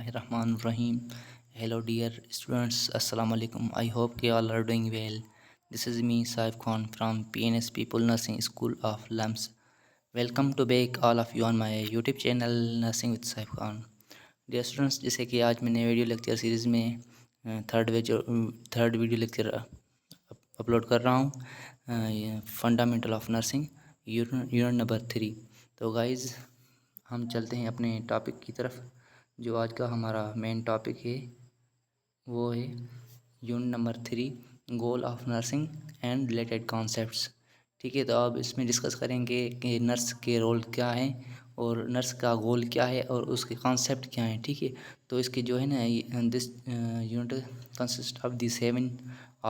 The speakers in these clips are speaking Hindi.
Bismillahirrahmanirrahim. Hello dear students, Assalamu alaikum. I hope you all are doing well. This is me Saif Khan from PNS People Nursing School of LAMS. Welcome to back all of you on my YouTube channel Nursing with Saif Khan. Dear students, जैसे कि आज मैंने वीडियो लेक्चर सीरीज़ में थर्ड वीडियो लेक्चर अपलोड कर रहा हूँ fundamental of nursing unit number 3। तो गाइज़ हम चलते हैं अपने टॉपिक की तरफ। जो आज का हमारा मेन टॉपिक है वो है unit number 3 goal of nursing and related concepts. ठीक है, तो अब इसमें डिस्कस करेंगे कि नर्स के रोल क्या है और नर्स का गोल क्या है और उसके कॉन्सेप्ट क्या हैं। ठीक है, तो इसके जो है ना this unit consist of the 7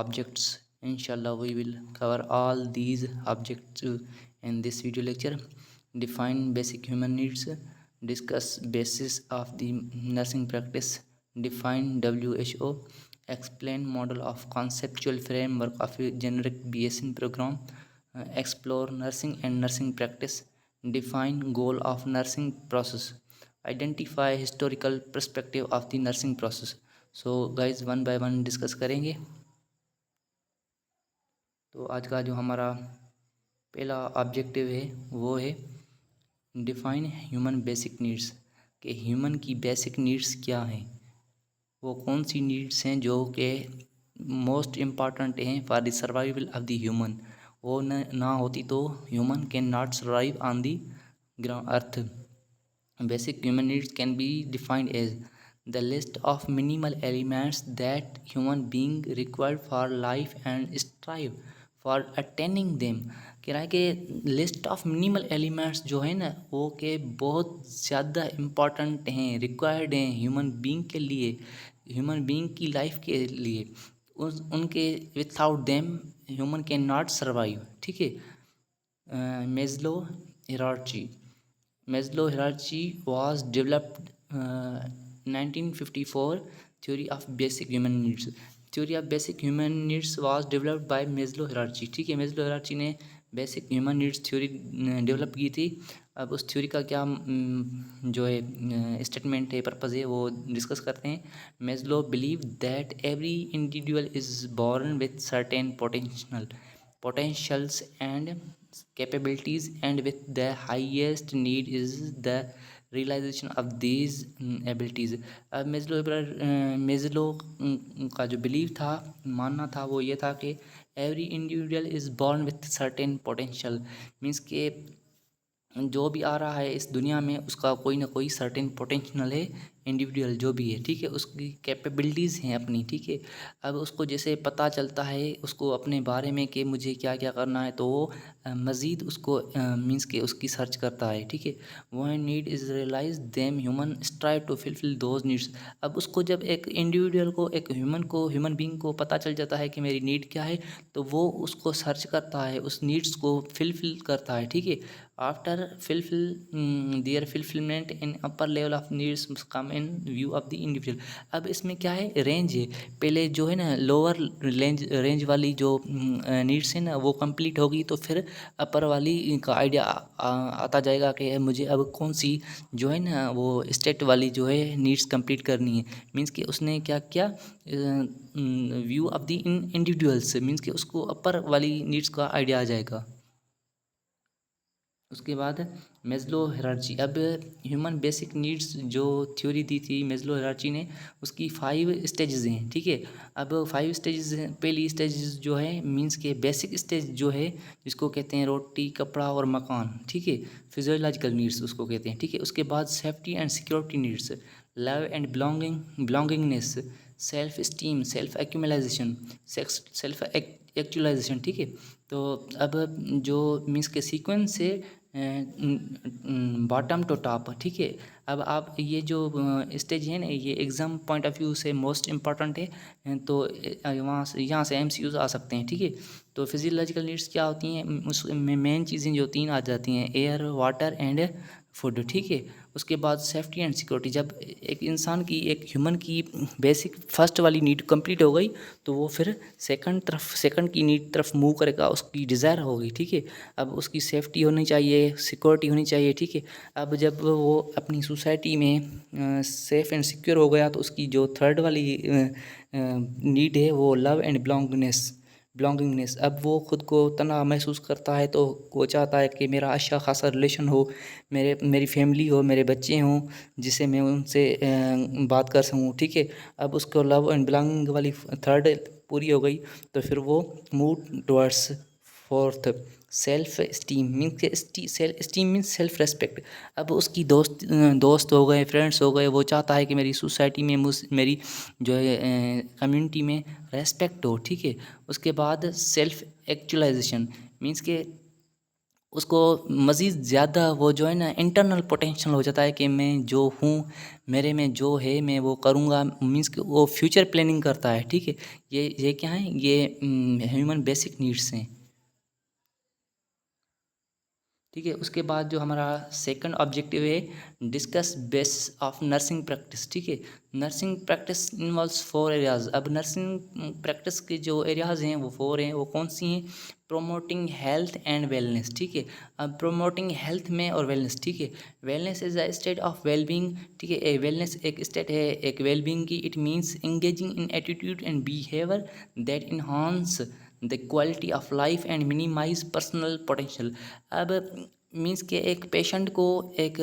objects. इंशाल्लाह we will cover all these objects in this video lecture. Define basic human needs, discuss basis of the nursing practice, define WHO, explain model of conceptual framework of a generic BSN program, explore nursing and nursing practice, define goal of nursing process, identify historical perspective of the nursing process. So guys one by one discuss करेंगे। तो आज का जो हमारा पहला ऑब्जेक्टिव है वो है डिफाइन ह्यूमन बेसिक नीड्स। कि ह्यूमन की बेसिक नीड्स क्या हैं, वो कौन सी नीड्स हैं जो कि मोस्ट इम्पॉर्टेंट हैं for the survival of the human. वो ना होती तो human can not survive on the ground earth. Basic human needs can be defined as the list of minimal elements that human being required for life and strive for attaining them. कह रहा है कि लिस्ट ऑफ मिनिमल एलिमेंट्स जो है ना वो के बहुत ज़्यादा इम्पॉर्टेंट हैं, रिक्वायर्ड हैं ह्यूमन बीइंग के लिए, ह्यूमन बीइंग की लाइफ के लिए। उनके without them human can not survive. ठीक है, Maslow hierarchy was developed 1954. Theory of basic human needs. Theory of basic human needs was developed by Maslow hierarchy. ठीक है, मेस्लो हिरार्ची ने basic human needs theory develop की थी। अब उस थ्योरी का क्या जो है स्टेटमेंट है, पर्पज़ है, वो डिस्कस करते हैं। Maslow believe that every individual is born with certain potentials and capabilities, and with the highest need is the realization of these abilities. अब मेजलो का जो बिलीव था, मानना था, वो ये था कि every individual is born with certain potential. Means के जो भी आ रहा है इस दुनिया में उसका कोई ना कोई सर्टेन पोटेंशियल है, इंडिविजुअल जो भी है। ठीक है, उसकी कैपेबिलिटीज़ हैं अपनी। ठीक है, अब उसको जैसे पता चलता है उसको अपने बारे में कि मुझे क्या क्या करना है, तो वो मज़ीद उसको मीन्स के उसकी सर्च करता है। ठीक है, वो need is realise them human strive to fulfil those needs. अब उसको जब एक इंडिविजुअल को, एक ह्यूमन बींग को पता चल जाता है कि मेरी नीड क्या है, तो वो उसको सर्च करता है, उस नीड्स को फिलफिल करता है। ठीक है, after their fulfillment in upper level of needs must come in view of the individual। अब इसमें क्या है, रेंज है। पहले जो है ना लोअर रेंज वाली जो नीड्स है ना वो कंप्लीट होगी, तो फिर अपर वाली का आइडिया आता जाएगा कि मुझे अब कौन सी जो है ना वो स्टेट वाली जो है नीड्स कंप्लीट करनी है। मीन्स कि उसने क्या किया, view of the individuals, means कि उसको अपर वाली नीड्स का आइडिया आ जाएगा। उसके बाद मेस्लो हिरार्ची। अब ह्यूमन बेसिक नीड्स जो थ्योरी दी थी मेस्लो हिरार्ची ने, उसकी 5 स्टेजेस हैं। ठीक है, अब 5 स्टेजेस, पहली स्टेजेस जो है मींस के बेसिक स्टेज जो है जिसको कहते हैं रोटी, कपड़ा और मकान। ठीक है, फिजियोलॉजिकल नीड्स उसको कहते हैं। ठीक है, उसके बाद safety and security needs, love and belongingness, self esteem, self accumulation, self actualization. ठीक है, तो अब जो मीन्स के सीक्वेंस से बॉटम टू टॉप। ठीक है, अब आप ये जो स्टेज है ना ये एग्ज़ाम पॉइंट ऑफ व्यू से मोस्ट इम्पॉर्टेंट है, तो यहाँ से MCQs आ सकते हैं। ठीक है, तो फिजियोलॉजिकल नीड्स क्या होती हैं, उसमें मेन चीज़ें जो 3 आ जाती हैं, एयर, वाटर एंड फूड। ठीक है, उसके बाद सेफ्टी एंड सिक्योरिटी, जब एक इंसान की, एक ह्यूमन की बेसिक फर्स्ट वाली नीड कंप्लीट हो गई तो वो फिर सेकंड की नीड तरफ मूव करेगा, उसकी डिज़ायर होगी, ठीक है। अब उसकी सेफ्टी होनी चाहिए, सिक्योरिटी होनी चाहिए, ठीक है। अब जब वो अपनी सोसाइटी में सेफ एंड सिक्योर हो गया तो उसकी जो थर्ड वाली नीड है वो लव एंड बिलोंगिंगनेस। अब वो खुद को तनाव महसूस करता है तो वो चाहता है कि मेरा अच्छा खासा रिलेशन हो, मेरी फैमिली हो, मेरे बच्चे हों, जिससे मैं उनसे बात कर सकूँ, ठीक है। अब उसको लव एंड बिलोंगिंग वाली थर्ड पूरी हो गई तो फिर वो move towards fourth self esteem. Means के self esteem means self respect. अब उसकी दोस्त हो गए, फ्रेंड्स हो गए, वो चाहता है कि मेरी सोसाइटी में मेरी जो है कम्युनिटी में रेस्पेक्ट हो, ठीक है। उसके बाद सेल्फ एक्चुअलाइजेशन मीन्स के उसको मज़ीद ज़्यादा वो जो है ना इंटरनल पोटेंशियल हो जाता है कि मैं जो हूँ, मेरे में जो है मैं वो करूँगा। मीन्स कि वो फ्यूचर प्लानिंग करता है, ठीक है। ये क्या है, ये ह्यूमन बेसिक नीड्स हैं, ठीक है। उसके बाद जो हमारा सेकंड ऑब्जेक्टिव है, discuss base of nursing practice, ठीक है। Nursing practice involves 4 areas. अब नर्सिंग प्रैक्टिस के जो एरियाज हैं वो 4 हैं। वो कौन सी हैं? प्रोमोटिंग हेल्थ एंड वेलनेस, ठीक है। अब प्रोमोटिंग हेल्थ में और वेलनेस, ठीक है। Wellness is a state of wellbeing, ठीक है। वेलनेस एक स्टेट है एक वेलबींग की। It means engaging in attitude and behaviour that enhance the quality of life and minimise personal potential. अब मीन्स के एक पेशेंट को, एक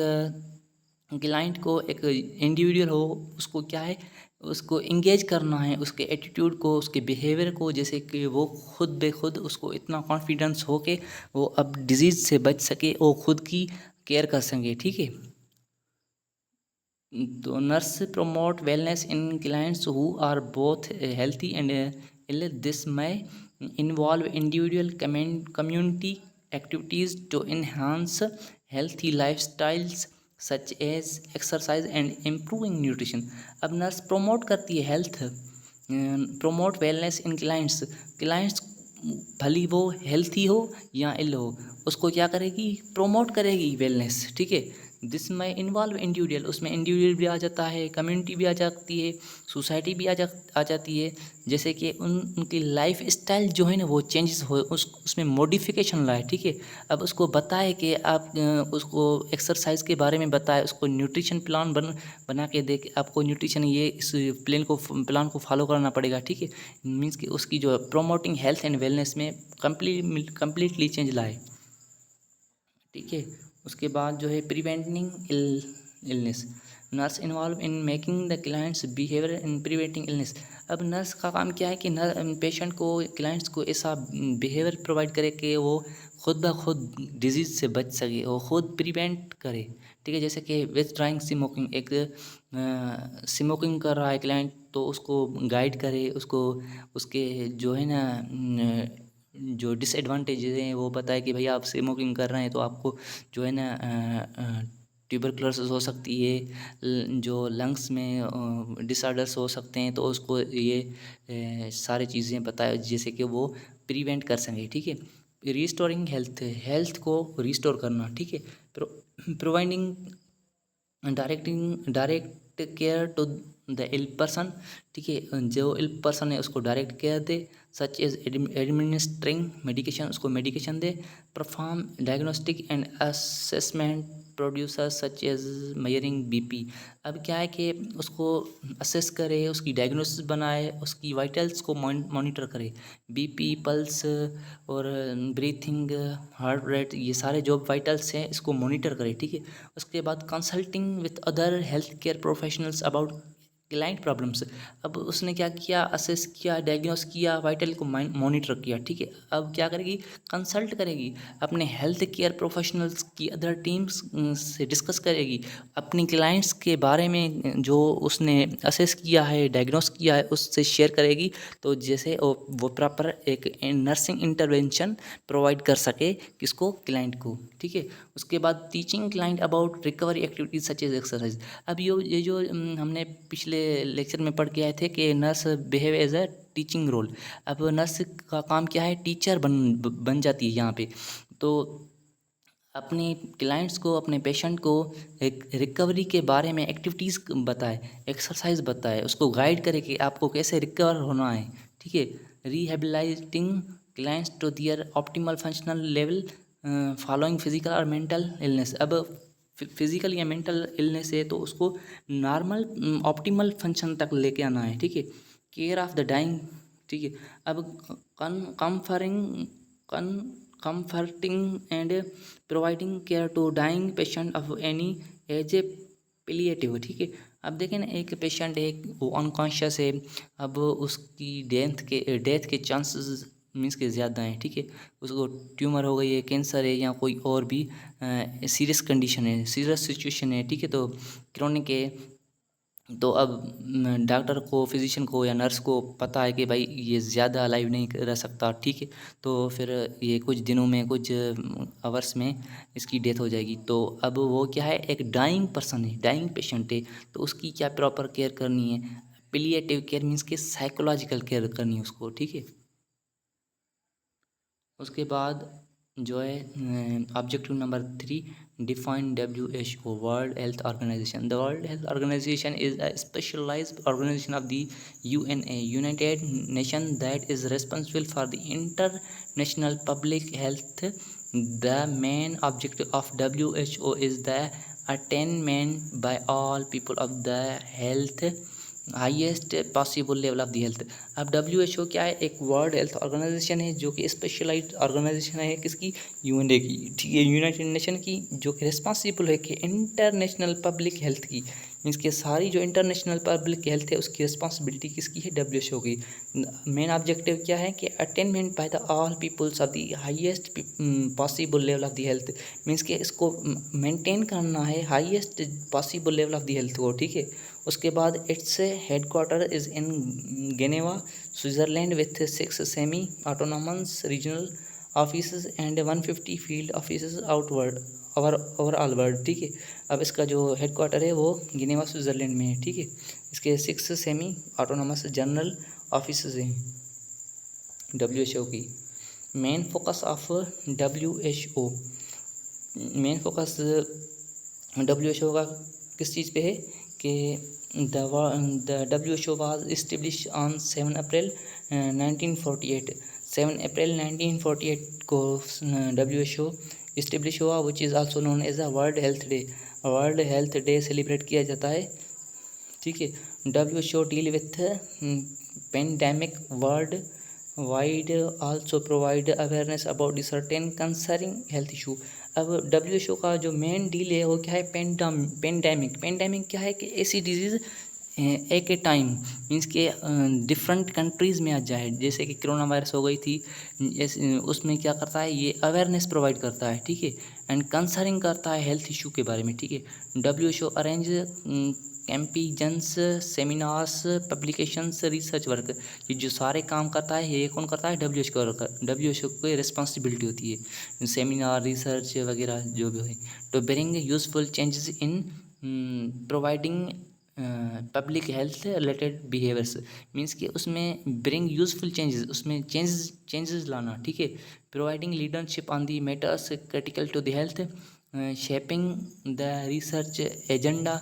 क्लाइंट को, एक इंडिविजुअल हो, उसको क्या है, उसको इंगेज करना है, उसके एटीट्यूड को, उसके बिहेवियर को, जैसे कि वो खुद बेखुद उसको इतना कॉन्फिडेंस हो के वो अब डिजीज़ से बच सके, वो खुद की केयर कर सके, ठीक है। तो nurse promote wellness in clients who are both healthy and ill. This may involve individual community activities to enhance healthy lifestyles such as exercise and improving nutrition. अब नर्स प्रोमोट करती है हेल्थ, प्रोमोट वेलनेस इन क्लाइंट्स भली वो हेल्थी हो या इल हो, उसको क्या करेगी, प्रोमोट करेगी वेलनेस, ठीक है। दिस में इन्वॉल्व इंडिविजुअल, उसमें इंडिविजुअल भी आ जाता है, कम्युनिटी भी आ जाती है, सोसाइटी भी आ जाती है। जैसे कि उनकी लाइफ स्टाइल जो है ना वो चेंजेस हो, उसमें मॉडिफिकेशन लाए, ठीक है। अब उसको बताए कि आप उसको एक्सरसाइज के बारे में बताए, उसको न्यूट्रिशन प्लान बना के दे के आपको न्यूट्रिशन ये इस प्लान को फॉलो करना पड़ेगा, ठीक है। मीन्स कि उसकी जो प्रोमोटिंग हेल्थ एंड वेलनेस में कम्प्लीटली चेंज लाए, ठीक है। उसके बाद जो है preventing illness, nurse involve in making the clients behaviour in preventing illness. अब नर्स का काम क्या है कि पेशेंट को, क्लाइंट्स को ऐसा बिहेवियर प्रोवाइड करे कि वो खुद ब खुद डिजीज़ से बच सके, वो खुद प्रिवेंट करे, ठीक है। जैसे कि विथड्राइंग स्मोकिंग, एक स्मोकिंग कर रहा है क्लाइंट तो उसको गाइड करे, उसको उसके जो है ना जो डिसएडवांटेजेस हैं वो पता है कि भैया आप स्मोकिंग कर रहे हैं तो आपको जो है ना ट्यूबरकुलोसिस हो सकती है, जो लंग्स में डिसऑर्डर्स हो सकते हैं, तो उसको ये सारी चीज़ें बताए जैसे कि वो प्रिवेंट कर सकें, ठीक है। रिस्टोरिंग हेल्थ को रिस्टोर करना, ठीक है। Providing direct care to the ill person, ठीक है। जो इल पर्सन है उसको डायरेक्ट केयर दे, सच एज एडमिनिस्ट्रिंग मेडिकेशन, उसको मेडिकेशन दे। Perform diagnostic and assessment producer such as measuring BP. अब क्या है कि उसको असेस करे, उसकी डायग्नोसिस बनाए, उसकी वाइटल्स को मॉनिटर करे, बीपी, पल्स और ब्रीथिंग, हार्ट रेट, ये सारे जो वाइटल्स हैं इसको मॉनिटर करे, ठीक है। उसके बाद consulting with other health care professionals about client problems. अब उसने क्या किया, असेस किया, डायग्नोस किया, वाइटल को मॉनिटर किया, ठीक है। अब क्या करेगी, कंसल्ट करेगी अपने हेल्थ केयर प्रोफेशनल्स की अदर टीम्स से डिस्कस करेगी अपनी क्लाइंट्स के बारे में, जो उसने असेस किया है, डायग्नोस किया है, उससे शेयर करेगी, तो जैसे वो प्रॉपर एक नर्सिंग इंटरवेंशन प्रोवाइड कर सके किसको, क्लाइंट को, ठीक है। उसके बाद teaching client about recovery activities such as exercise. अब ये जो हमने पिछले लेक्चर में पढ़ के आए थे कि nurse behave as a teaching role. अब नर्स का काम क्या है, टीचर बन जाती है यहाँ पे। तो अपने क्लाइंट्स को, अपने पेशेंट को एक रिकवरी के बारे में एक्टिविटीज़ बताए, एक्सरसाइज बताए, उसको गाइड करे कि आपको कैसे रिकवर होना है, ठीक है। Rehabilitating clients to their optimal functional level following physical और मेंटल इलनेस। अब फिजिकल या मेंटल इलनेस है तो उसको नॉर्मल ऑप्टिमल फंक्शन तक लेके आना है, ठीक है। केयर ऑफ द डाइंग, ठीक है। अब comforting and providing care to dying patient of any age a palliative, ठीक है। अब देखें ना, एक पेशेंट है, वो अनकॉन्शियस है, अब उसकी डेथ के चांसेस मीन्स के ज़्यादा हैं, ठीक है। उसको ट्यूमर हो गई है, कैंसर है, या कोई और भी सीरियस कंडीशन है, सीरियस सिचुएशन है, ठीक है। तो क्रोनिक है, तो अब डॉक्टर को, फिजिशियन को या नर्स को पता है कि भाई ये ज़्यादा लाइव नहीं रह सकता, ठीक है। तो फिर ये कुछ दिनों में, कुछ आवर्स में इसकी डेथ हो जाएगी। तो अब वो क्या है, एक डाइंग पर्सन है, डाइंग पेशेंट है, तो उसकी क्या प्रॉपर केयर करनी है। पिलिएटिव केयर मीन्स के साइकोलॉजिकल केयर करनी है उसको, ठीक है। उसके बाद जो है objective number 3, define WHO, World Health Organization. The World Health Organization is a specialised organisation of the UNA, United Nation, that is responsible for the international public health. The main objective of WHO is the attainment by all people of the health highest possible level of the health. अब WHO क्या है, एक वर्ल्ड हेल्थ ऑर्गेनाइजेशन है जो कि स्पेशलाइज्ड ऑर्गेनाइजेशन है, किसकी, UNA की, ठीक है, यूनाइटेड नेशन की, जो कि रिस्पॉन्सिबल है कि इंटरनेशनल पब्लिक हेल्थ की, मीन्स के सारी जो इंटरनेशनल पब्लिक हेल्थ है उसकी रिस्पॉन्सिबिलिटी किसकी है, WHO की। मेन ऑब्जेक्टिव क्या है कि attainment by the all peoples of the highest possible level of the health, means के इसको मेंटेन करना है highest possible level of the health को, ठीक है। उसके बाद its headquarter is in Geneva, Switzerland, with 6 semi autonomous regional office and 150 field office outward overall world, ठीक है। अब इसका जो हेडक्वार्टर है वो जेनेवा स्विट्ज़रलैंड में है, ठीक है। इसके 6 सेमी ऑटोनॉमस जनरल ऑफिस हैं WHO की। Main focus of WHO, main focus WHO का किस चीज़ पे है कि the WHO was establish on 7 अप्रैल 1948। 7 अप्रैल 1948 को WHO इस्टेब्लिश हुआ, which is also known as a World Health Day. World Health Day celebrate किया जाता है, ठीक है। WHO deal with pandemic world wide, also provide awareness about the certain concerning health issue. अब WHO का जो मेन डील है वो क्या है, पेंडेमिक क्या है कि ऐसी डिजीज़ एक ए टाइम, मीन्स के डिफरेंट कंट्रीज़ में आ जाए, जैसे कि कोरोना वायरस हो गई थी, उसमें क्या करता है, ये अवेयरनेस प्रोवाइड करता है, ठीक है, एंड कंसर्निंग करता है हेल्थ इशू के बारे में, ठीक है। WHO arrange campaigns, seminars, publications, research work, ये जो सारे काम करता है ये कौन करता है, WHO को रिस्पॉन्सिबिलिटी होती है, सेमिनार, रिसर्च वगैरह जो भी है, to bring useful changes in providing public health related behaviours, means कि उसमें ब्रिंग यूजफुल चेंजेस, उसमें चेंजेस लाना, ठीक है। Providing leadership on the matters critical to the health, shaping the research agenda,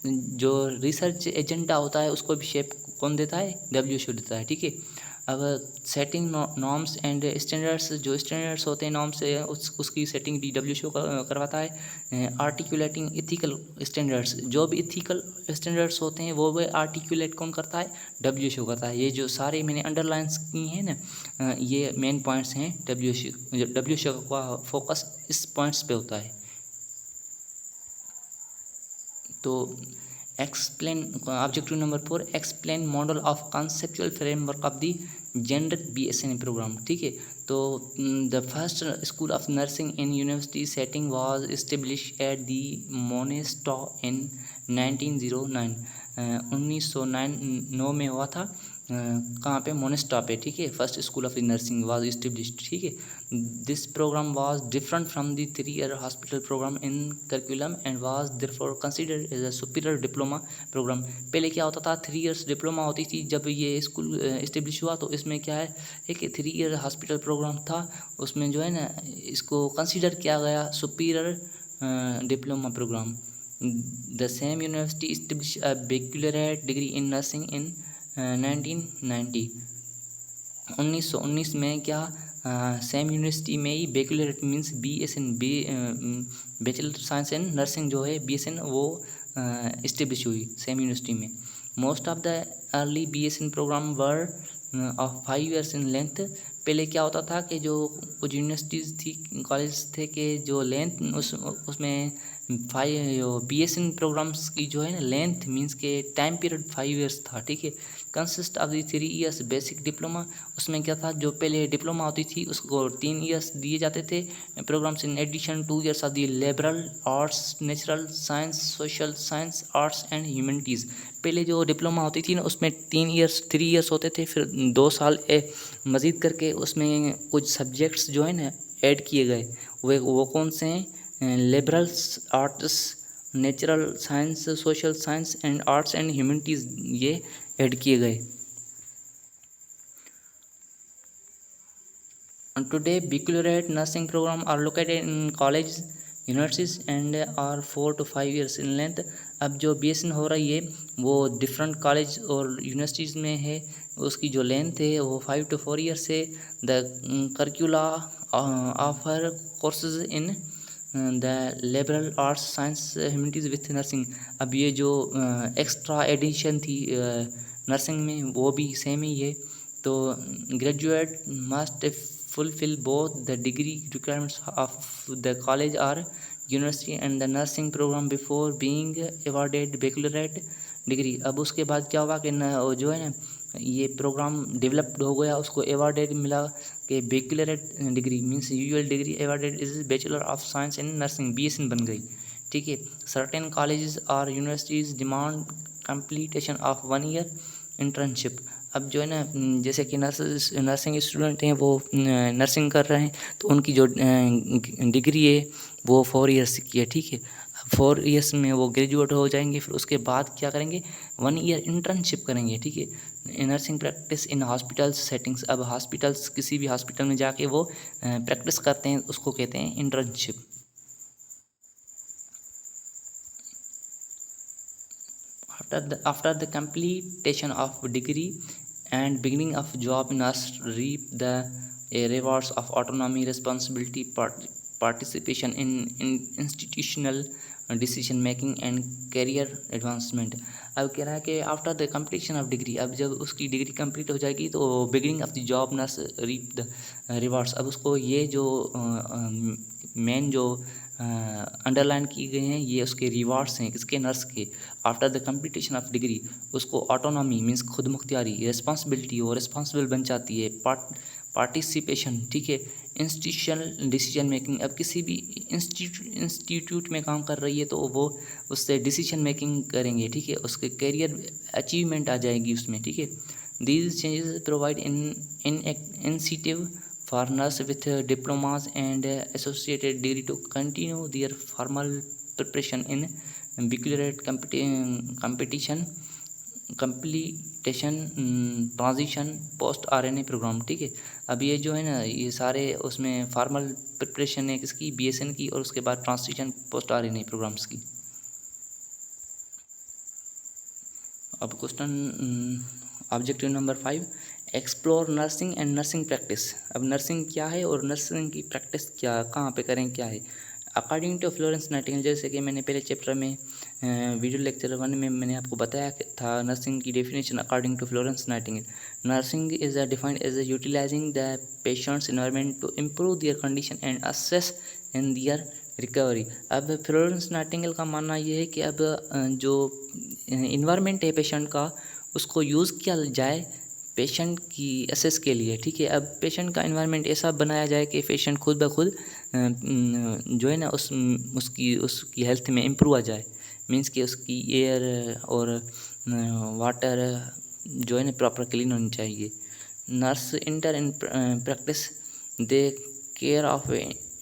जो रिसर्च एजेंडा होता है उसको भी शेप कौन देता है, WHO देता है, ठीक है। अब सेटिंग नॉर्म्स एंड स्टैंडर्ड्स, जो स्टैंडर्ड्स होते हैं नॉर्म्स उसकी सेटिंग भी WHO करवाता है। आर्टिकुलेटिंग इथिकल स्टैंडर्ड्स, जो भी इथिकल स्टैंडर्ड्स होते हैं वो आर्टिकुलेट कौन करता है, WHO करता है। ये जो सारे मैंने अंडरलाइंस की हैं ना, ये मेन पॉइंट्स हैं WHO का फोकस इस पॉइंट्स पे होता है। तो explain objective number 4, explain model of conceptual framework of the gender BSN program, ठीक है। तो the first school of nursing in university setting was establish at the Minnesota in 1909, 1909 में हुआ था कहाँ पे, मोनेस्टा पे, ठीक है। First school of nursing was established, ठीक है। This programme was different from the 3 year hospital programme in curriculum and was therefore considered as a superior diploma programme. पहले क्या होता था, 3 ईयर्स डिप्लोमा होती थी। जब ये स्कूल इस्टेब्लिश हुआ तो इसमें क्या है, एक 3 ईयर हॉस्पिटल प्रोग्राम था। उसमें जो है ना, इसको कंसीडर किया गया superior diploma program. The same university establish a baccalaureate degree in nursing in 1990। 1919 में क्या, सेम यूनिवर्सिटी में ही baccalaureate means BSN bachelor science and nursing जो है BSN वो इस्टेब्लिश हुई सेम यूनिवर्सिटी में। Most of the early BSN program were of 5 years in length. पहले क्या होता था कि जो कुछ यूनिवर्सिटीज़ थी, कॉलेज थे कि जो लेंथ उसमें 5 BSN प्रोग्राम्स की जो है ना लेंथ मीन्स के टाइम पीरियड 5 ईयर्स था, ठीक है। Consist of the 3 years basic diploma. उसमें क्या था, जो पहले डिप्लोमा होती थी उसको 3 ईयर्स दिए जाते थे programmes. In addition 2 years of the liberal arts, natural science, social science, arts and humanities. पहले जो डिप्लोमा होती थी ना उसमें 3 ईयर्स होते थे, फिर 2 साल मज़ीद करके उसमें कुछ सब्जेक्ट्स जो है ना ऐड किए गए। वो कौन से हैं, liberals arts, natural science, social science and arts and humanities, ये ऐड किए गए। Today, baccalaureate nursing programs are located in colleges, universities and are 4 to 5 years in length। अब जो BSN हो रही है वो डिफरेंट कॉलेज और यूनिवर्सिटीज़ में है। उसकी जो लेंथ है वो 5 to 4 ईयर्स है। The करिकुला offer courses in the liberal arts, science, humanities with nursing. अब ये जो एक्स्ट्रा एडिशन थी नर्सिंग में वो भी सेम ही है। तो graduate must fulfill both the degree requirements of the college or university and the nursing program before being awarded baccalaureate degree। अब उसके बाद क्या होगा कि वो जो है ना ये प्रोग्राम डेवलप्ड हो गया, उसको अवार्डेड मिला कि Bachelorette degree means usual degree awarded is bachelor of science in nursing, BSN बन गई, ठीक है। सर्टेन कॉलेजेस और universities demand completion of 1 year internship. अब जो है ना, जैसे कि नर्सिंग स्टूडेंट हैं वो नर्सिंग कर रहे हैं तो उनकी जो डिग्री है वो 4 ईयर्स की है, ठीक है। 4 ईयर्स में वो ग्रेजुएट हो जाएंगे, फिर उसके बाद क्या करेंगे, 1 ईयर इंटर्नशिप करेंगे, ठीक है। Nursing practice in hospitals settings. अब हॉस्पिटल्स, किसी भी हॉस्पिटल में जाके वो प्रैक्टिस करते हैं, उसको कहते हैं internship. After the completion of degree and beginning of job, nurse reap the rewards of autonomy, responsibility, participation in institutional decision making and career advancement। अब कह रहा है कि after the completion of degree, अब जब उसकी डिग्री कंप्लीट हो जाएगी तो beginning of the job, nurse reap the rewards. अब उसको ये जो मेन जो अंडरलाइन की गए हैं ये उसके रिवार्ड्स हैं, किसके, नर्स के। After the completion of degree उसको ऑटोनॉमी मीन्स खुद मुख्तियारी, रिस्पॉन्सिबिलिटी वो रिस्पॉन्सिबल बन जाती है, पार्टिसिपेशन, ठीक है, इंस्टीट्यूशनल डिसीजन मेकिंग। अब किसी भी इंस्टीट्यूट में काम कर रही है तो वो उससे डिसीजन मेकिंग करेंगे, ठीक है, उसके करियर अचीवमेंट आ जाएगी उसमें, ठीक है। These changes provide in incentive for nurse with diplomas and associated degree to continue their formal preparation in baccalaureate completion transition post RNA programme, ठीक है। अब ये जो है ना ये सारे उसमें फॉर्मल प्रिपरेशन है किसकी, BSN की, और उसके बाद ट्रांजिशन पोस्ट RNA प्रोग्राम्स की। अब question objective number 5, explore nursing and nursing practice. अब नर्सिंग क्या है और नर्सिंग की प्रैक्टिस क्या, कहाँ पे करें, क्या है। अकॉर्डिंग टू फ्लोरेंस नाइटिंगेल, जैसे कि मैंने पहले चैप्टर में वीडियो लेक्चर 1 में मैंने आपको बताया था नर्सिंग की definition according to Florence Nightingale. Nursing is defined as utilising the patient's environment to improve their condition and assess in their recovery. अब फ्लोरेंस नाइटिंगेल का मानना ये है कि अब जो इन्वायरमेंट है पेशेंट का उसको यूज़ किया जाए पेशेंट की असेस के लिए, ठीक है। अब पेशेंट का इन्वायरमेंट ऐसा बनाया जाए कि पेशेंट खुद ब खुद जो है ना उसकी हेल्थ में इम्प्रूव आ जाए, मीन्स कि उसकी एयर और वाटर जो है ना प्रॉपर क्लीन होनी चाहिए। Nurse inter in practice they care of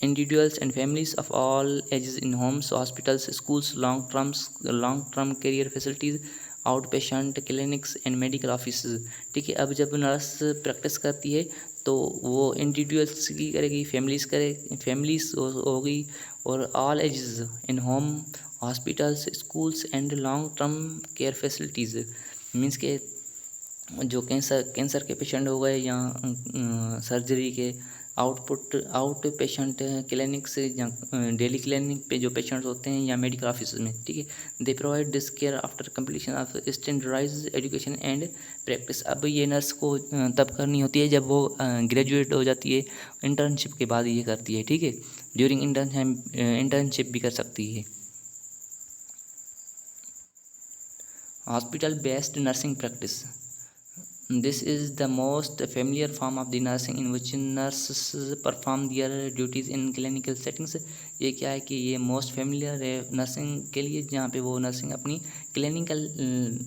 individuals and families of all ages in homes, hospitals, schools, long term career facilities, out clinics and medical office. ठीक है, अब जब नर्स प्रैक्टिस करती है तो वो इंडिविजुअल्स की करेगी, फैमिलीज होगी, और all ages in home, hospitals, schools and long term care facilities. Means के जो कैंसर के पेशेंट हो गए या सर्जरी के आउट पेशेंट क्लिनिक से या डेली क्लिनिक पे जो पेशेंट्स होते हैं या मेडिकल ऑफिस में, ठीक है, they provide this care after completion of standardised education and practice. अब ये नर्स को तब करनी होती है जब वो ग्रेजुएट हो जाती है, इंटर्नशिप के बाद ये करती है। ठीक है, ड्यूरिंग इंटर्नशिप भी कर सकती है। Hospital based nursing practice, this is the most familiar form of the nursing in which nurses perform their duties in clinical settings। ये क्या है कि ये मोस्ट फेमिलियर है नर्सिंग के लिए, जहाँ पे वो नर्सिंग अपनी क्लिनिकल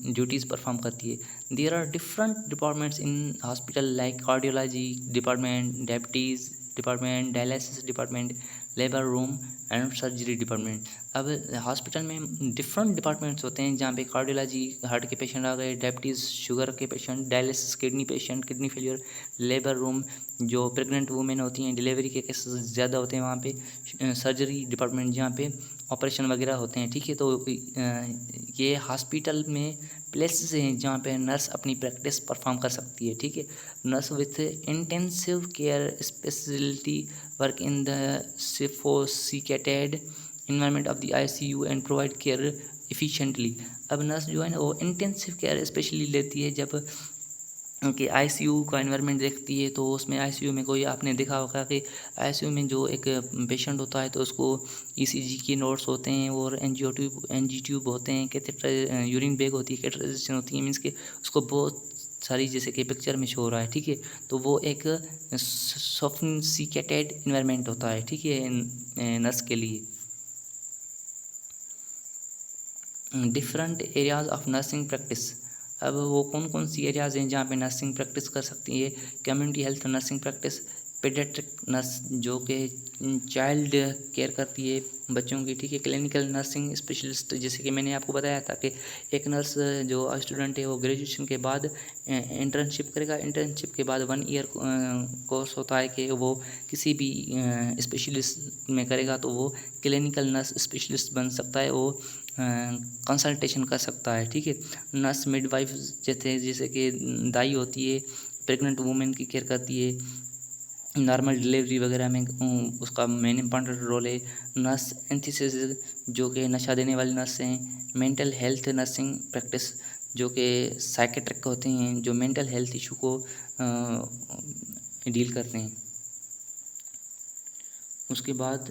ड्यूटीज़ परफॉर्म करती है। There are different departments in hospital like cardiology department, diabetes department, dialysis department, labour room and surgery department. अब हॉस्पिटल में डिफरेंट डिपार्टमेंट्स होते हैं, जहाँ पे कार्डियोलॉजी हार्ट के पेशेंट आ गए, डायबिटीज़ शुगर के patient, dialysis kidney patient, kidney failure, labour room जो प्रेग्नेंट वुमेन होती हैं, डिलीवरी के केसेस ज़्यादा होते हैं वहाँ पे, सर्जरी डिपार्टमेंट जहाँ पे ऑपरेशन वगैरह होते हैं। ठीक है, तो ये हॉस्पिटल में प्लेसेस हैं जहाँ पे नर्स अपनी प्रैक्टिस परफॉर्म कर सकती है। ठीक है, nurse with intensive care speciality work in the sophisticated environment of the ICU and provide care efficiently। अब नर्स जो है ना वो इंटेंसिव केयर स्पेशली लेती है जब कि आईसीयू का एनवायरनमेंट देखती है। तो उसमें आईसीयू में कोई आपने देखा होगा कि आईसीयू में जो एक पेशेंट होता है तो उसको ईसीजी के नोट्स होते हैं और एनजी ट्यूब होते हैं, कैथेटर यूरिन बैग होती है, कैथेटराइजेशन होती है। मीन्स के उसको बहुत सारी जैसे कि पिक्चर में शो हो रहा है। ठीक है, तो वो एक सोफिस्टिकेटेड इन्वायरमेंट होता है। ठीक है, नर्स के लिए। Different areas of nursing practice, अब वो कौन कौन सी एरियाज़ हैं जहाँ पे नर्सिंग प्रैक्टिस कर सकती है। Community health nursing practice, paediatric nurse जो कि चाइल्ड केयर करती है बच्चों की। ठीक है, क्लिनिकल नर्सिंग स्पेशलिस्ट, जैसे कि मैंने आपको बताया था कि एक नर्स जो स्टूडेंट है वो ग्रेजुएशन के बाद इंटर्नशिप करेगा। इंटर्नशिप के बाद 1 ईयर कोर्स होता है कि वो किसी भी स्पेशलिस्ट में करेगा तो वो क्लिनिकल नर्स स्पेशलिस्ट बन सकता है, वो कंसल्टेशन कर सकता है। ठीक है, नर्स मिडवाइफ जैसे कि दाई होती है, प्रेग्नेंट वुमेन की केयर करती है, नॉर्मल डिलीवरी वगैरह में उसका मेन इम्पॉर्टेंट रोल है। नर्स एनेस्थीसिस्ट जो कि नशा देने वाली नर्स हैं। मेंटल हेल्थ नर्सिंग प्रैक्टिस जो कि साइकेट्रिक होते हैं, जो मेंटल हेल्थ इशू को डील करते हैं। उसके बाद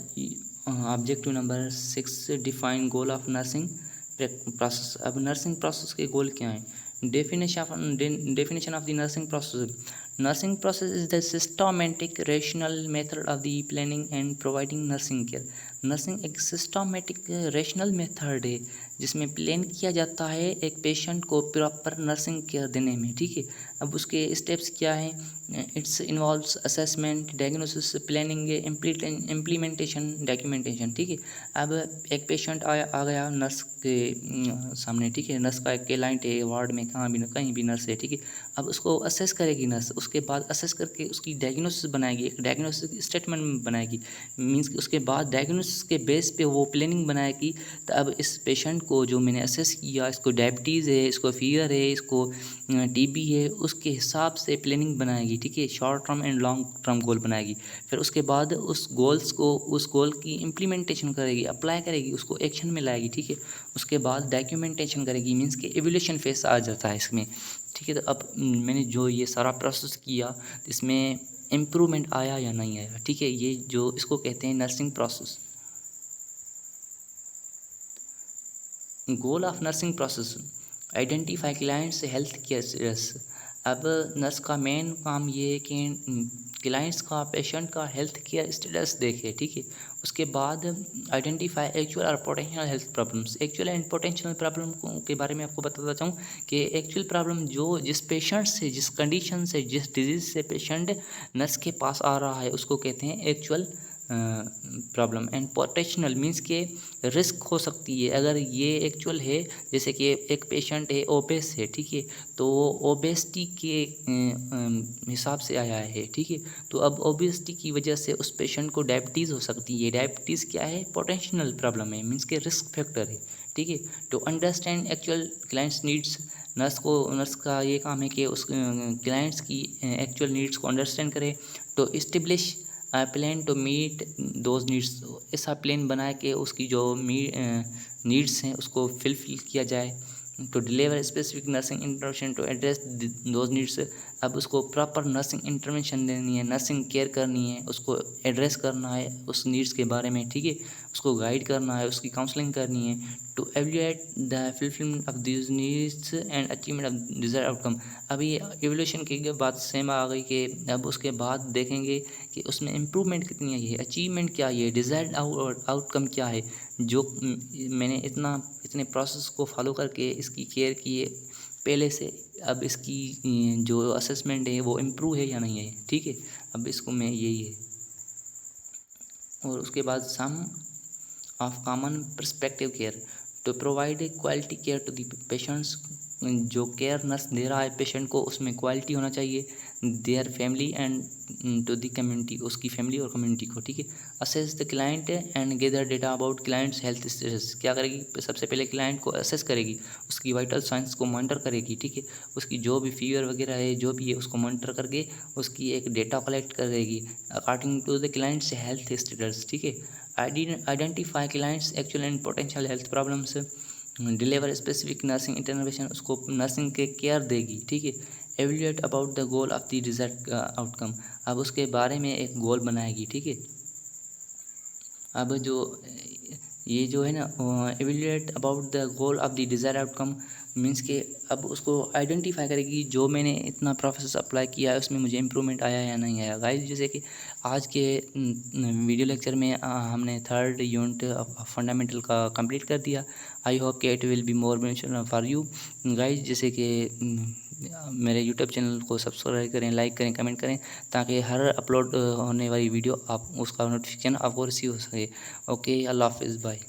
objective number 6, define goal of nursing process. अब नर्सिंग प्रोसेस के गोल क्या हैं। Definition of the nursing process, nursing process is the systematic rational method of the planning and providing nursing care. Nursing एक सिस्टमैटिक रेशनल मेथड है जिसमें प्लान किया जाता है एक पेशेंट को प्रॉपर नर्सिंग केयर देने में। ठीक है, अब उसके स्टेप्स क्या हैं। It's involves assessment, diagnosis, planning, implementation, documentation. ठीक है, अब एक पेशेंट आ गया नर्स के सामने। ठीक है, नर्स का एक क्लाइंट है, वार्ड में कहीं भी नर्स है। ठीक है, अब उसको असेस करेगी नर्स, उसके बाद असेस करके उसकी डायग्नोसिस बनाएगी, एक डायग्नोसिस स्टेटमेंट बनाएगी। मीन्स कि उसके बाद डायग्नोसिस के बेस पे वो प्लानिंग बनाएगी। तो अब इस पेशेंट को जो मैंने असेस किया, इसको डायबिटीज़ है, इसको फीवर है, इसको टीबी है, उसके हिसाब से प्लानिंग बनाएगी। ठीक है, short term and long term goal बनाएगी। फिर उसके बाद उस गोल की इम्प्लीमेंटेशन करेगी, अप्लाई करेगी, उसको एक्शन में लाएगी। ठीक है, उसके बाद डॉक्यूमेंटेशन करेगी। मीन्स कि एवोल्यूशन फेस आ जाता है इसमें। ठीक है, तो अब मैंने जो ये सारा प्रोसेस किया इसमें इम्प्रूवमेंट आया या नहीं आया। ठीक है, ये जो इसको कहते हैं nursing process. Goal of nursing process, identify clients health care. अब नर्स का मेन काम ये है कि क्लाइंट्स का पेशेंट का हेल्थ केयर स्टेटस देखे, ठीक है। उसके बाद आइडेंटिफाई एक्चुअल और potential health problems. Actual and potential problem के बारे में आपको बताता चाहूँ कि एक्चुअल प्रॉब्लम जो जिस पेशेंट से, जिस कंडीशन से, जिस डिजीज़ से पेशेंट नर्स के पास आ रहा है उसको कहते हैं actual problem. And potential means के रिस्क हो सकती है अगर ये एक्चुअल है। जैसे कि एक पेशेंट है ओबेस है, ठीक है, तो वो ओबेसिटी के हिसाब से आया है, ठीक है। तो अब ओबेसिटी की वजह से उस पेशेंट को डायबिटीज़ हो सकती है। डायबिटीज़ क्या है? पोटेंशियल प्रॉब्लम है, मीन्स के रिस्क फैक्टर है, ठीक है। To understand actual client's needs, nurse का ये काम है कि उस क्लाइंट्स की एक्चुअल नीड्स को अंडरस्टैंड करे। तो establish plan to meet those needs, ऐसा प्लान बनाए कि उसकी जो नीड्स हैं उसको फिल किया जाए। To deliver specific nursing intervention to address those needs, अब उसको प्रॉपर नर्सिंग इंटरवेंशन देनी है, नर्सिंग केयर करनी है, उसको एड्रेस करना है उस नीड्स के बारे में, ठीक है। उसको गाइड करना है, उसकी काउंसलिंग करनी है। To evaluate the fulfilment of these needs and achievement of desired outcome. अब ये एवोल्यूशन की बात सेम आ गई कि अब उसके बाद देखेंगे कि उसमें इम्प्रूवमेंट कितनी आई है, अचीवमेंट क्या है, डिज़ायर्ड आउटकम क्या है। जो मैंने इतने प्रोसेस को फॉलो करके इसकी केयर की है पहले से, अब इसकी जो असेसमेंट है वो इम्प्रूव है या नहीं है, ठीक है। अब इसको मैं यही है। और उसके बाद some of common perspective care to provide a quality care to the patients. जो केयर नर्स दे रहा है पेशेंट को उसमें क्वालिटी होना चाहिए। There family and to the community, उसकी फैमिली और कम्युनिटी को, ठीक है। Assess the client and gather data about clients health status. क्या करेगी? सबसे पहले क्लाइंट को असेस करेगी, उसकी वाइटल साइंस को मॉनिटर करेगी, ठीक है। उसकी जो भी फीवर वगैरह है जो भी है उसको मॉनिटर करके उसकी एक डेटा कलेक्ट करेगी according to the client's health status, ठीक है। Identify client's actual and potential health problems. Deliver specific nursing intervention, उसको नर्सिंग के केयर देगी, ठीक है। Evaluate about the goal of the desired outcome, अब उसके बारे में एक गोल बनाएगी, ठीक है। अब जो ये जो है ना, evaluate about the goal of the desire outcome means के अब उसको आइडेंटिफाई करेगी जो मैंने इतना प्रोसेस अप्लाई किया है उसमें मुझे इम्प्रूवमेंट आया या नहीं आया। गाइस, जैसे कि आज के वीडियो लेक्चर में हमने थर्ड यूनिट फंडामेंटल का कंप्लीट कर दिया। आई होप कि it will be more beneficial for you guys. जैसे कि मेरे यूट्यूब चैनल को सब्सक्राइब करें, लाइक करें, कमेंट करें, ताकि हर अपलोड होने वाली वीडियो आप उसका नोटिफिकेशन आपको रिसीव हो सके। ओके, अल्लाह हाफिज़, बाय।